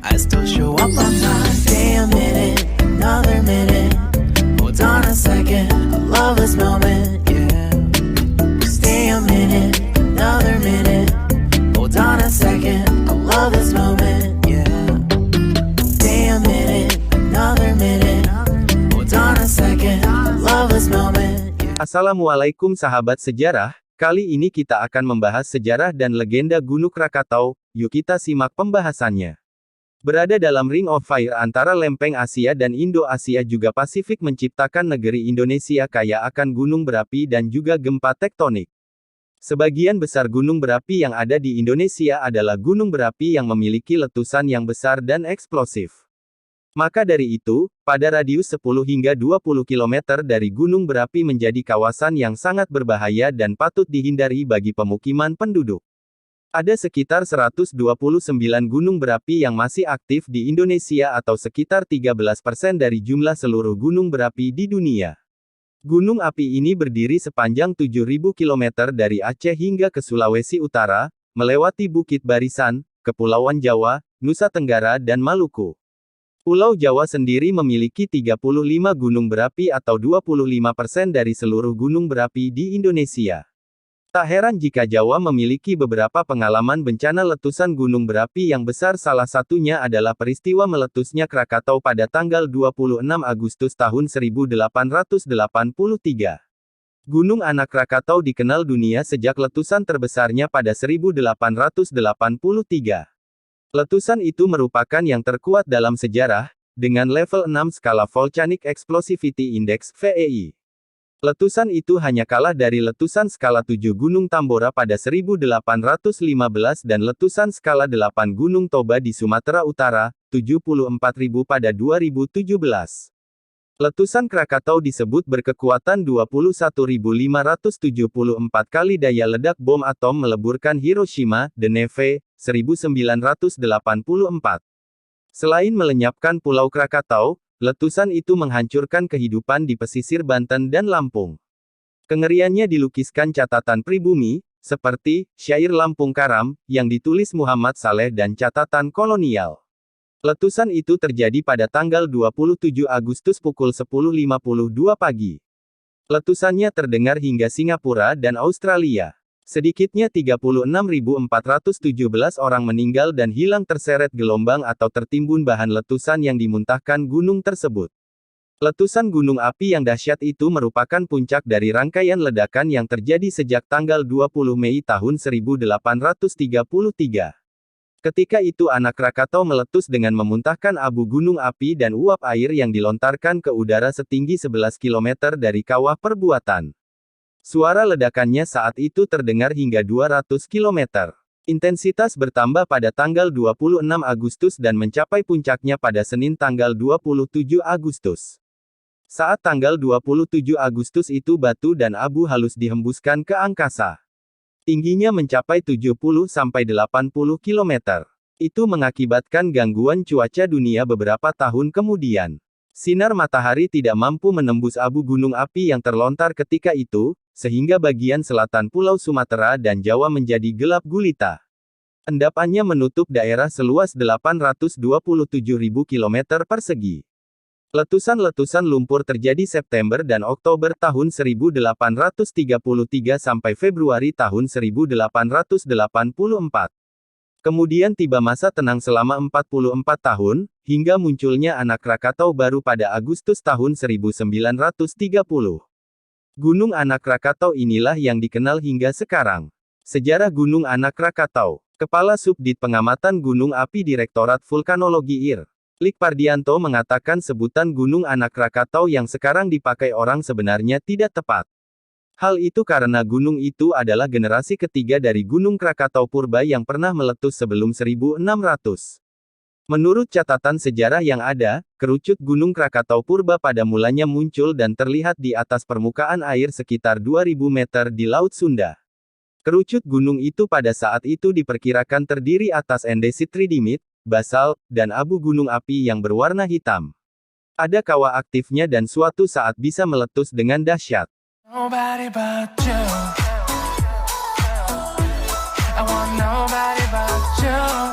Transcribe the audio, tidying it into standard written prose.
I still show up on time. Stay a minute, another minute. Hold on a second, I love this moment, yeah. Stay a minute, another minute. Hold on a second, I love this moment, yeah. Stay a minute, another minute. Hold on a second, I love this moment, yeah. Assalamualaikum sahabat sejarah, kali ini kita akan membahas sejarah dan legenda Gunung Krakatau, yuk kita simak pembahasannya. Berada dalam Ring of Fire antara lempeng Asia dan Indo-Asia juga Pasifik menciptakan negeri Indonesia kaya akan gunung berapi dan juga gempa tektonik. Sebagian besar gunung berapi yang ada di Indonesia adalah gunung berapi yang memiliki letusan yang besar dan eksplosif. Maka dari itu, pada radius 10 hingga 20 km dari gunung berapi menjadi kawasan yang sangat berbahaya dan patut dihindari bagi pemukiman penduduk. Ada sekitar 129 gunung berapi yang masih aktif di Indonesia atau sekitar 13% dari jumlah seluruh gunung berapi di dunia. Gunung api ini berdiri sepanjang 7.000 km dari Aceh hingga ke Sulawesi Utara, melewati Bukit Barisan, Kepulauan Jawa, Nusa Tenggara dan Maluku. Pulau Jawa sendiri memiliki 35 gunung berapi atau 25% dari seluruh gunung berapi di Indonesia. Tak heran jika Jawa memiliki beberapa pengalaman bencana letusan gunung berapi yang besar, salah satunya adalah peristiwa meletusnya Krakatau pada tanggal 26 Agustus tahun 1883. Gunung anak Krakatau dikenal dunia sejak letusan terbesarnya pada 1883. Letusan itu merupakan yang terkuat dalam sejarah, dengan level 6 skala Volcanic Explosivity Index (VEI). Letusan itu hanya kalah dari letusan skala 7 Gunung Tambora pada 1815 dan letusan skala 8 Gunung Toba di Sumatera Utara, 74.000 pada 2017. Letusan Krakatau disebut berkekuatan 21.574 kali daya ledak bom atom meleburkan Hiroshima dan Nagasaki, 1984. Selain melenyapkan Pulau Krakatau, letusan itu menghancurkan kehidupan di pesisir Banten dan Lampung. Kengeriannya dilukiskan catatan pribumi, seperti syair Lampung Karam, yang ditulis Muhammad Saleh dan catatan kolonial. Letusan itu terjadi pada tanggal 27 Agustus pukul 10.52 pagi. Letusannya terdengar hingga Singapura dan Australia. Sedikitnya 36.417 orang meninggal dan hilang terseret gelombang atau tertimbun bahan letusan yang dimuntahkan gunung tersebut. Letusan gunung api yang dahsyat itu merupakan puncak dari rangkaian ledakan yang terjadi sejak tanggal 20 Mei tahun 1833. Ketika itu anak Krakatau meletus dengan memuntahkan abu gunung api dan uap air yang dilontarkan ke udara setinggi 11 km dari kawah perbuatan. Suara ledakannya saat itu terdengar hingga 200 km. Intensitas bertambah pada tanggal 26 Agustus dan mencapai puncaknya pada Senin tanggal 27 Agustus. Saat tanggal 27 Agustus itu batu dan abu halus dihembuskan ke angkasa. Tingginya mencapai 70-80 km. Itu mengakibatkan gangguan cuaca dunia beberapa tahun kemudian. Sinar matahari tidak mampu menembus abu gunung api yang terlontar ketika itu, sehingga bagian selatan Pulau Sumatera dan Jawa menjadi gelap gulita. Endapannya menutup daerah seluas 827.000 km persegi. Letusan-letusan lumpur terjadi September dan Oktober tahun 1833 sampai Februari tahun 1884. Kemudian tiba masa tenang selama 44 tahun, hingga munculnya anak Krakatau baru pada Agustus tahun 1930. Gunung Anak Krakatau inilah yang dikenal hingga sekarang. Sejarah Gunung Anak Krakatau. Kepala Subdit Pengamatan Gunung Api Direktorat Vulkanologi IR, Lik Pardianto mengatakan sebutan Gunung Anak Krakatau yang sekarang dipakai orang sebenarnya tidak tepat. Hal itu karena gunung itu adalah generasi ketiga dari Gunung Krakatau Purba yang pernah meletus sebelum 1600. Menurut catatan sejarah yang ada, kerucut Gunung Krakatau Purba pada mulanya muncul dan terlihat di atas permukaan air sekitar 2000 meter di Laut Sunda. Kerucut gunung itu pada saat itu diperkirakan terdiri atas endesit tridimit, basalt, dan abu gunung api yang berwarna hitam. Ada kawah aktifnya dan suatu saat bisa meletus dengan dahsyat. Nobody but you. I want nobody but you.